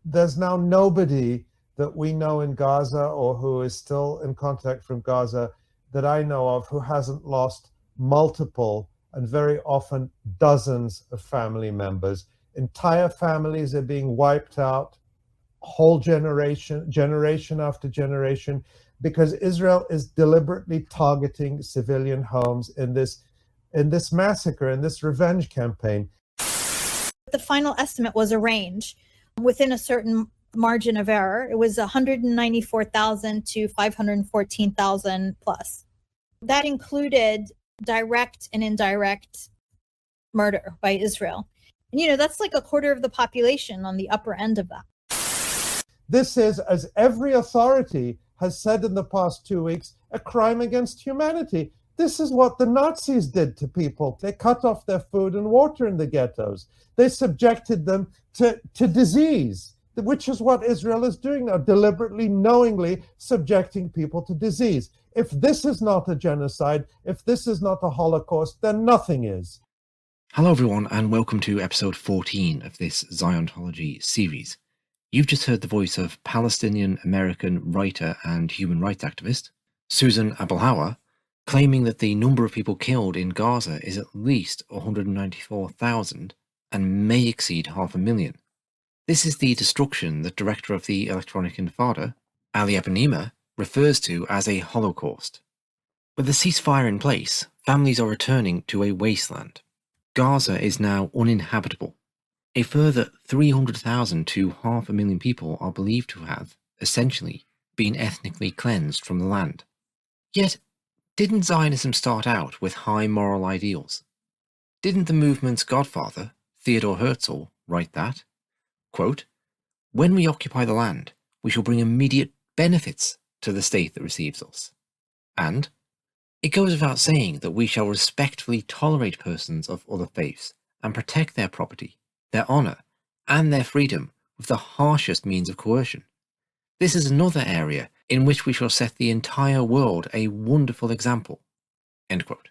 there's now nobody that we know in Gaza or who is still in contact from Gaza that I know of who hasn't lost multiple and very often dozens of family members. Entire families are being wiped out, whole generation after generation, because Israel is deliberately targeting civilian homes in this massacre, in this revenge campaign. The final estimate was a range within a certain margin of error. It was 194,000 to 514,000 plus. That included direct and indirect murder by Israel. And, that's like a quarter of the population on the upper end of that. This is, as every authority has said in the past 2 weeks, a crime against humanity. This is what the Nazis did to people. They cut off their food and water in the ghettos. They subjected them to disease, which is what Israel is doing now, deliberately, knowingly subjecting people to disease. If this is not a genocide, if this is not a Holocaust, then nothing is. Hello everyone, and welcome to episode 14 of this Ziontology series. You've just heard the voice of Palestinian-American writer and human rights activist Susan Abelhauer, claiming that the number of people killed in Gaza is at least 194,000 and may exceed 500,000. This is the destruction that director of the Electronic Intifada, Ali Abunimah, refers to as a Holocaust. With the ceasefire in place, families are returning to a wasteland. Gaza is now uninhabitable. A further 300,000 to 500,000 people are believed to have, essentially, been ethnically cleansed from the land. Yet, didn't Zionism start out with high moral ideals? Didn't the movement's godfather, Theodor Herzl, write that? Quote, "When we occupy the land, we shall bring immediate benefits to the state that receives us." And, "It goes without saying that we shall respectfully tolerate persons of other faiths and protect their property, their honour, and their freedom with the harshest means of coercion. This is another area in which we shall set the entire world a wonderful example." End quote.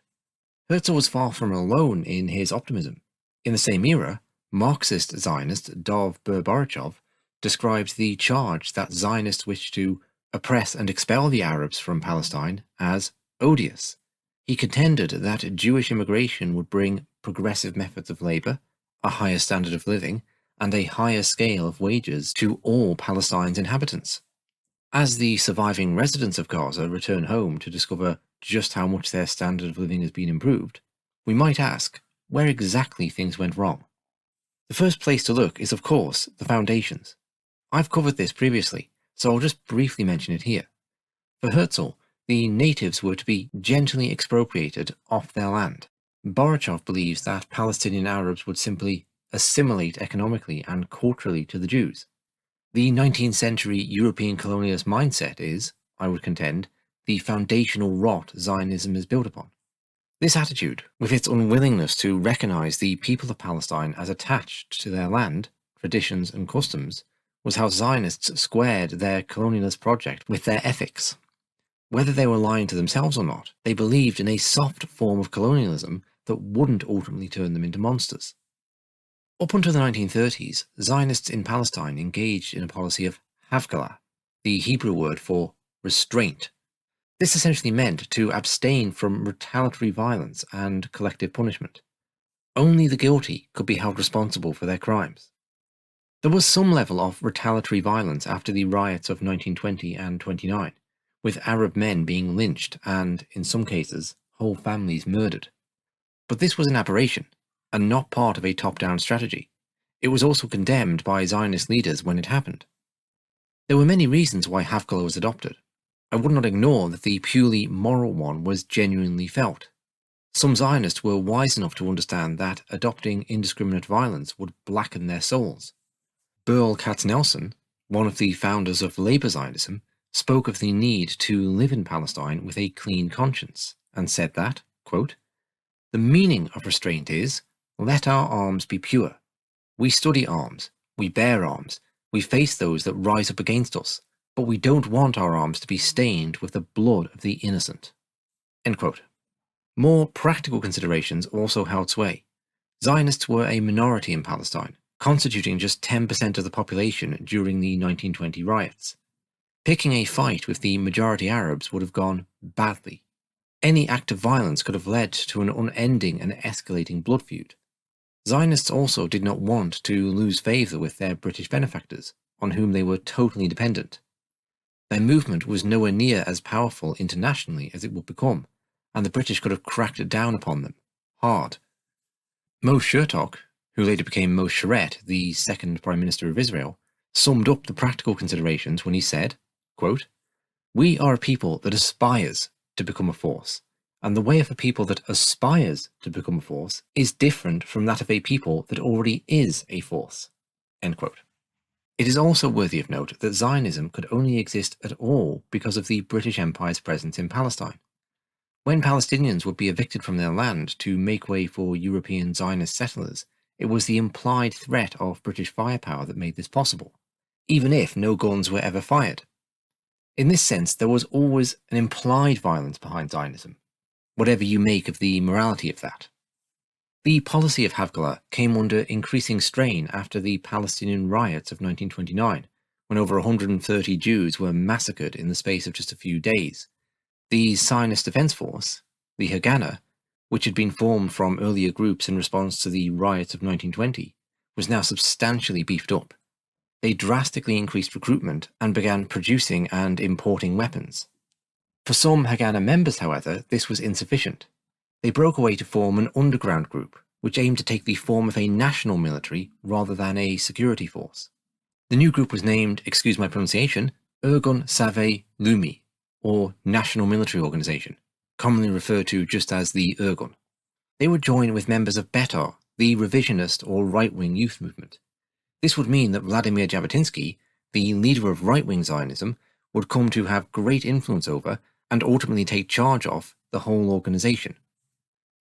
Herzl was far from alone in his optimism. In the same era, Marxist Zionist Dov Ber-Barachev described the charge that Zionists wished to oppress and expel the Arabs from Palestine as odious. He contended that Jewish immigration would bring progressive methods of labour, a higher standard of living, and a higher scale of wages to all Palestine's inhabitants. As the surviving residents of Gaza return home to discover just how much their standard of living has been improved, we might ask where exactly things went wrong. The first place to look is, of course, the foundations. I've covered this previously, so I'll just briefly mention it here. For Herzl, the natives were to be gently expropriated off their land. Barachev believes that Palestinian Arabs would simply assimilate economically and culturally to the Jews. The 19th century European colonialist mindset is, I would contend, the foundational rot Zionism is built upon. This attitude, with its unwillingness to recognise the people of Palestine as attached to their land, traditions and customs, was how Zionists squared their colonialist project with their ethics. Whether they were lying to themselves or not, they believed in a soft form of colonialism that wouldn't ultimately turn them into monsters. Up until the 1930s, Zionists in Palestine engaged in a policy of Havlagah, the Hebrew word for restraint. This essentially meant to abstain from retaliatory violence and collective punishment. Only the guilty could be held responsible for their crimes. There was some level of retaliatory violence after the riots of 1920 and 29, with Arab men being lynched and, in some cases, whole families murdered. But this was an aberration, and not part of a top-down strategy. It was also condemned by Zionist leaders when it happened. There were many reasons why Havlagah was adopted. I would not ignore that the purely moral one was genuinely felt. Some Zionists were wise enough to understand that adopting indiscriminate violence would blacken their souls. Burl Katznelson, one of the founders of Labour Zionism, spoke of the need to live in Palestine with a clean conscience, and said that, quote, "The meaning of restraint is, let our arms be pure. We study arms, we bear arms, we face those that rise up against us, but we don't want our arms to be stained with the blood of the innocent." End quote. More practical considerations also held sway. Zionists were a minority in Palestine, constituting just 10% of the population during the 1920 riots. Picking a fight with the majority Arabs would have gone badly. Any act of violence could have led to an unending and escalating blood feud. Zionists also did not want to lose favour with their British benefactors, on whom they were totally dependent. Their movement was nowhere near as powerful internationally as it would become, and the British could have cracked down upon them hard. Moshe Chertok, who later became Moshe Sharet, the second Prime Minister of Israel, summed up the practical considerations when he said, quote, "We are a people that aspires to become a force, and the way of a people that aspires to become a force is different from that of a people that already is a force." End quote. It is also worthy of note that Zionism could only exist at all because of the British Empire's presence in Palestine. When Palestinians would be evicted from their land to make way for European Zionist settlers, it was the implied threat of British firepower that made this possible, even if no guns were ever fired. In this sense, there was always an implied violence behind Zionism, whatever you make of the morality of that. The policy of Havlagah came under increasing strain after the Palestinian riots of 1929, when over 130 Jews were massacred in the space of just a few days. The Zionist Defense Force, the Haganah, which had been formed from earlier groups in response to the riots of 1920, was now substantially beefed up. They drastically increased recruitment and began producing and importing weapons. For some Haganah members, however, this was insufficient. They broke away to form an underground group, which aimed to take the form of a national military rather than a security force. The new group was named, excuse my pronunciation, Irgun Saveh Lumi, or National Military Organization, commonly referred to just as the Irgun. They would join with members of Betar, the revisionist or right-wing youth movement. This would mean that Vladimir Jabotinsky, the leader of right-wing Zionism, would come to have great influence over and ultimately take charge of the whole organization.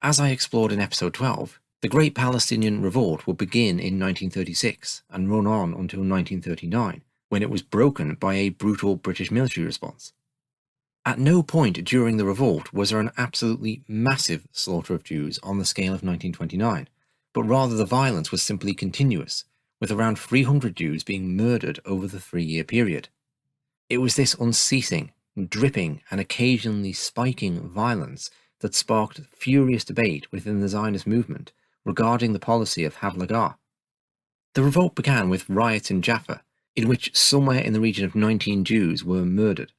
As I explored in episode 12, the Great Palestinian Revolt would begin in 1936 and run on until 1939, when it was broken by a brutal British military response. At no point during the revolt was there an absolutely massive slaughter of Jews on the scale of 1929, but rather the violence was simply continuous, with around 300 Jews being murdered over the 3-year period. It was this unceasing, dripping, and occasionally spiking violence that sparked furious debate within the Zionist movement regarding the policy of Havlagah. The revolt began with riots in Jaffa, in which somewhere in the region of 19 Jews were murdered.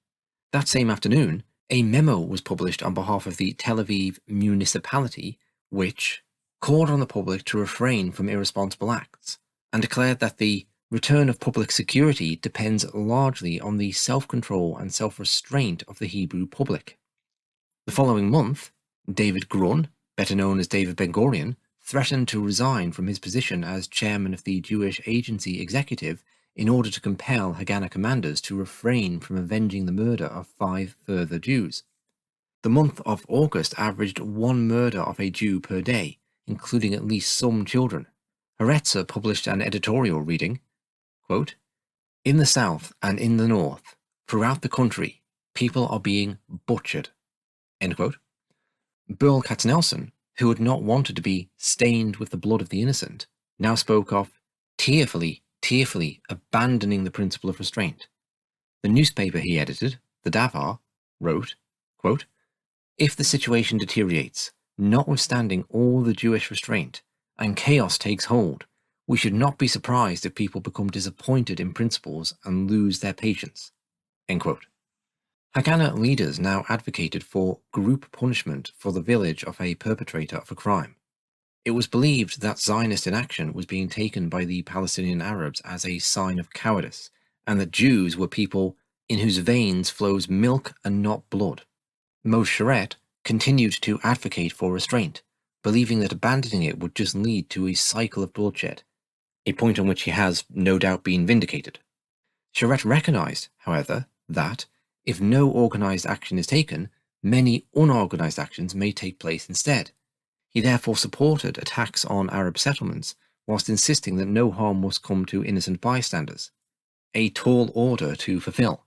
That same afternoon, a memo was published on behalf of the Tel Aviv municipality, which called on the public to refrain from irresponsible acts, and declared that the return of public security depends largely on the self-control and self-restraint of the Hebrew public. The following month, David Grun, better known as David Ben-Gurion, threatened to resign from his position as chairman of the Jewish Agency Executive in order to compel Haganah commanders to refrain from avenging the murder of 5 further Jews. The month of August averaged 1 murder of a Jew per day, including at least some children. Haaretz published an editorial reading, quote, "In the south and in the north, throughout the country, people are being butchered." End quote. Burl Katznelson, who had not wanted to be stained with the blood of the innocent, now spoke of tearfully abandoning the principle of restraint. The newspaper he edited, the Davar, wrote, quote, "If the situation deteriorates, notwithstanding all the Jewish restraint, and chaos takes hold, we should not be surprised if people become disappointed in principles and lose their patience." End quote. Haganah leaders now advocated for group punishment for the village of a perpetrator of a crime. It was believed that Zionist inaction was being taken by the Palestinian Arabs as a sign of cowardice, and that Jews were people in whose veins flows milk and not blood. Moshe Sharet continued to advocate for restraint, believing that abandoning it would just lead to a cycle of bloodshed, a point on which he has no doubt been vindicated. Sharet recognized, however, that if no organized action is taken, many unorganized actions may take place instead. He therefore supported attacks on Arab settlements, whilst insisting that no harm must come to innocent bystanders, a tall order to fulfill.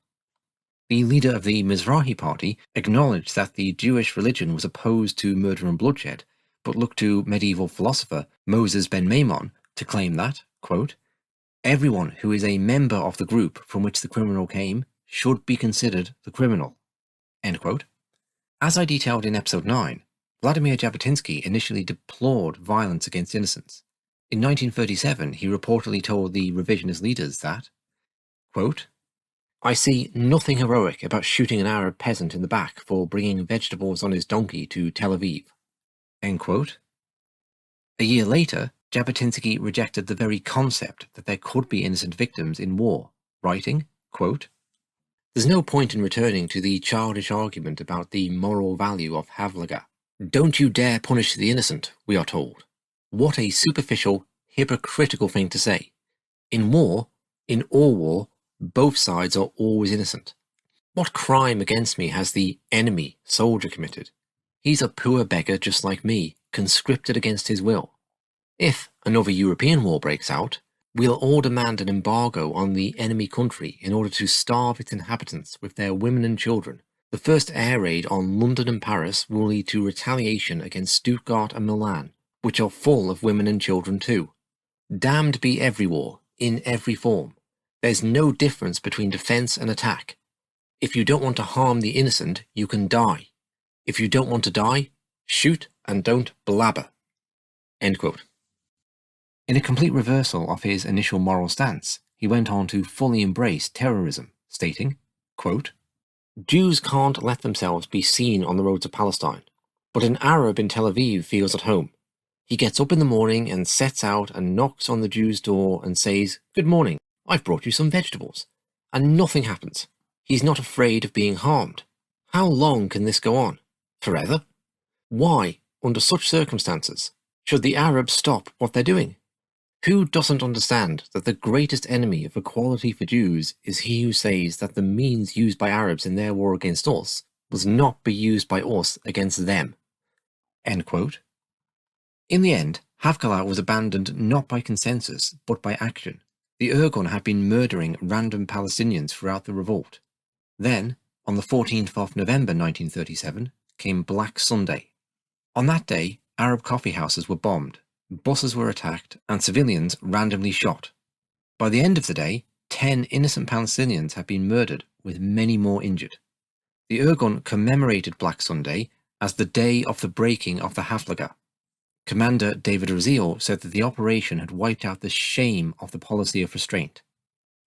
The leader of the Mizrahi party acknowledged that the Jewish religion was opposed to murder and bloodshed, but looked to medieval philosopher Moses ben Maimon to claim that, quote, "Everyone who is a member of the group from which the criminal came should be considered the criminal." End quote. As I detailed in episode 9, Vladimir Jabotinsky initially deplored violence against innocents. In 1937, he reportedly told the revisionist leaders that, quote, "I see nothing heroic about shooting an Arab peasant in the back for bringing vegetables on his donkey to Tel Aviv." End quote. A year later, Jabotinsky rejected the very concept that there could be innocent victims in war, writing, quote, "There's no point in returning to the childish argument about the moral value of Havlagah. Don't you dare punish the innocent, we are told. What a superficial, hypocritical thing to say. In war, in all war, both sides are always innocent. What crime against me has the enemy soldier committed? He's a poor beggar just like me, conscripted against his will. If another European war breaks out, we'll all demand an embargo on the enemy country in order to starve its inhabitants with their women and children. The first air raid on London and Paris will lead to retaliation against Stuttgart and Milan, which are full of women and children too. Damned be every war, in every form. There's no difference between defense and attack. If you don't want to harm the innocent, you can die. If you don't want to die, shoot and don't blabber." End quote. In a complete reversal of his initial moral stance, he went on to fully embrace terrorism, stating, quote, "Jews can't let themselves be seen on the roads of Palestine, but an Arab in Tel Aviv feels at home. He gets up in the morning and sets out and knocks on the Jew's door and says, 'Good morning, I've brought you some vegetables.' And nothing happens. He's not afraid of being harmed. How long can this go on? Forever? Why, under such circumstances, should the Arabs stop what they're doing? Who doesn't understand that the greatest enemy of equality for Jews is he who says that the means used by Arabs in their war against us must not be used by us against them?" End quote. In the end, Havlagah was abandoned not by consensus, but by action. The Irgun had been murdering random Palestinians throughout the revolt. Then, on the 14th of November 1937, came Black Sunday. On that day, Arab coffee houses were bombed, buses were attacked, and civilians randomly shot. By the end of the day, 10 innocent Palestinians had been murdered, with many more injured. The Irgun commemorated Black Sunday as the day of the breaking of the Havlagah. Commander David Raziel said that the operation had wiped out the shame of the policy of restraint.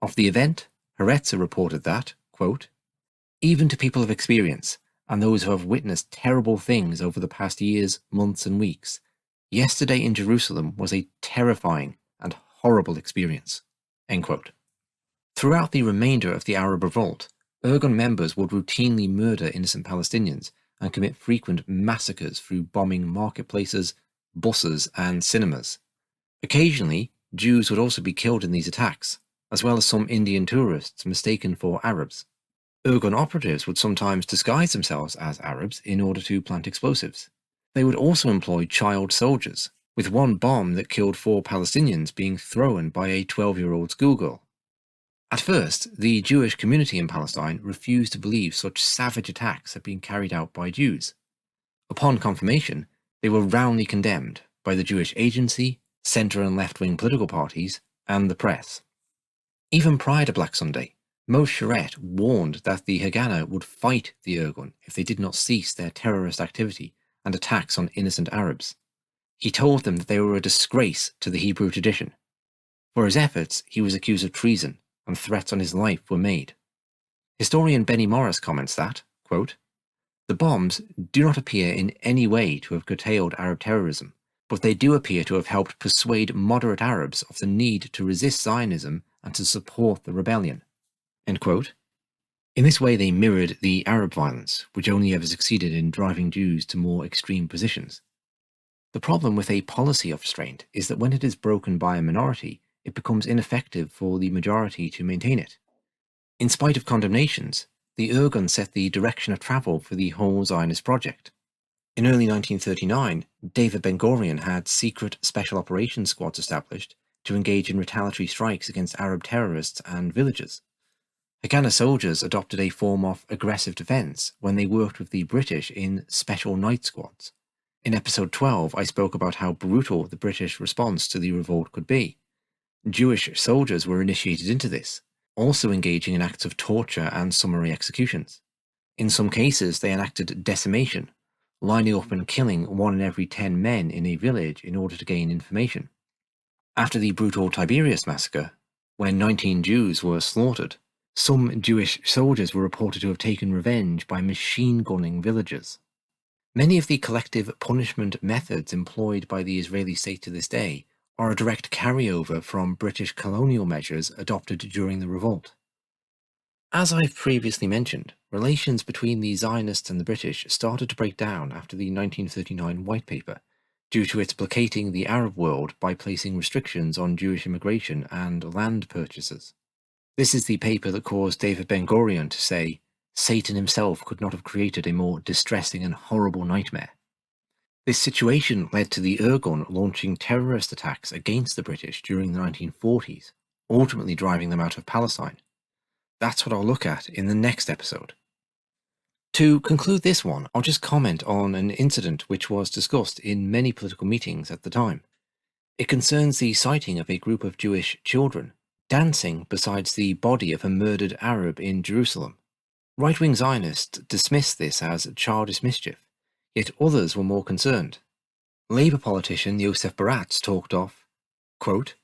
Of the event, Haaretz reported that, quote, "Even to people of experience, and those who have witnessed terrible things over the past years, months and weeks, yesterday in Jerusalem was a terrifying and horrible experience." End quote. Throughout the remainder of the Arab Revolt, Irgun members would routinely murder innocent Palestinians and commit frequent massacres through bombing marketplaces, buses and cinemas. Occasionally, Jews would also be killed in these attacks, as well as some Indian tourists mistaken for Arabs. Irgun operatives would sometimes disguise themselves as Arabs in order to plant explosives. They would also employ child soldiers, with one bomb that killed 4 Palestinians being thrown by a 12-year-old schoolgirl. At first, the Jewish community in Palestine refused to believe such savage attacks had been carried out by Jews. Upon confirmation, they were roundly condemned by the Jewish Agency, centre and left-wing political parties, and the press. Even prior to Black Sunday, Moshe Sharet warned that the Haganah would fight the Irgun if they did not cease their terrorist activity and attacks on innocent Arabs. He told them that they were a disgrace to the Hebrew tradition. For his efforts, he was accused of treason, and threats on his life were made. Historian Benny Morris comments that, quote, "The bombs do not appear in any way to have curtailed Arab terrorism, but they do appear to have helped persuade moderate Arabs of the need to resist Zionism and to support the rebellion." End quote. In this way they mirrored the Arab violence, which only ever succeeded in driving Jews to more extreme positions. The problem with a policy of restraint is that when it is broken by a minority, it becomes ineffective for the majority to maintain it. In spite of condemnations, the Irgun set the direction of travel for the whole Zionist project. In early 1939, David Ben-Gurion had secret special operations squads established to engage in retaliatory strikes against Arab terrorists and villagers. Haganah soldiers adopted a form of aggressive defense when they worked with the British in special night squads. In episode 12, I spoke about how brutal the British response to the revolt could be. Jewish soldiers were initiated into this, also engaging in acts of torture and summary executions. In some cases, they enacted decimation, lining up and killing 1 in every 10 men in a village in order to gain information. After the brutal Tiberias massacre, when 19 Jews were slaughtered, some Jewish soldiers were reported to have taken revenge by machine gunning villagers. Many of the collective punishment methods employed by the Israeli state to this day are a direct carryover from British colonial measures adopted during the Revolt. As I've previously mentioned, relations between the Zionists and the British started to break down after the 1939 White Paper, due to its placating the Arab world by placing restrictions on Jewish immigration and land purchases. This is the paper that caused David Ben-Gurion to say, "Satan himself could not have created a more distressing and horrible nightmare." This situation led to the Irgun launching terrorist attacks against the British during the 1940s, ultimately driving them out of Palestine. That's what I'll look at in the next episode. To conclude this one, I'll just comment on an incident which was discussed in many political meetings at the time. It concerns the sighting of a group of Jewish children dancing beside the body of a murdered Arab in Jerusalem. Right-wing Zionists dismissed this as childish mischief, yet others were more concerned. Labour politician Yosef Baratz talked of, quote,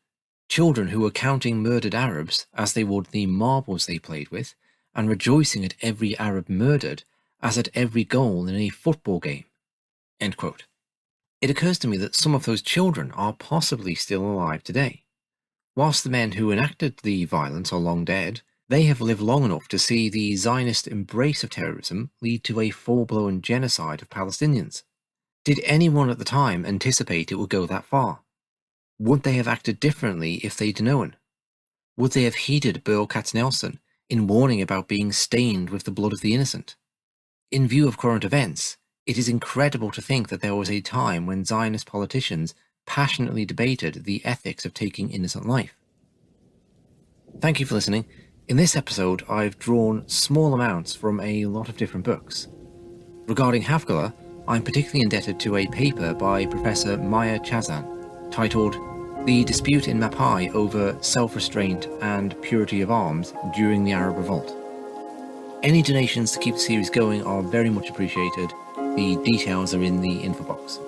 "children who were counting murdered Arabs as they would the marbles they played with, and rejoicing at every Arab murdered as at every goal in a football game." End quote. It occurs to me that some of those children are possibly still alive today. Whilst the men who enacted the violence are long dead, they have lived long enough to see the Zionist embrace of terrorism lead to a full-blown genocide of Palestinians. Did anyone at the time anticipate it would go that far? Would they have acted differently if they'd known? Would they have heeded Burl Katznelson in warning about being stained with the blood of the innocent? In view of current events, it is incredible to think that there was a time when Zionist politicians passionately debated the ethics of taking innocent life. Thank you for listening. In this episode, I've drawn small amounts from a lot of different books. Regarding Havlagah, I'm particularly indebted to a paper by Professor Meir Chazan, titled "The Dispute in Mapai over Self-Restraint and Purity of Arms During the Arab Revolt." Any donations to keep the series going are very much appreciated. The details are in the info box.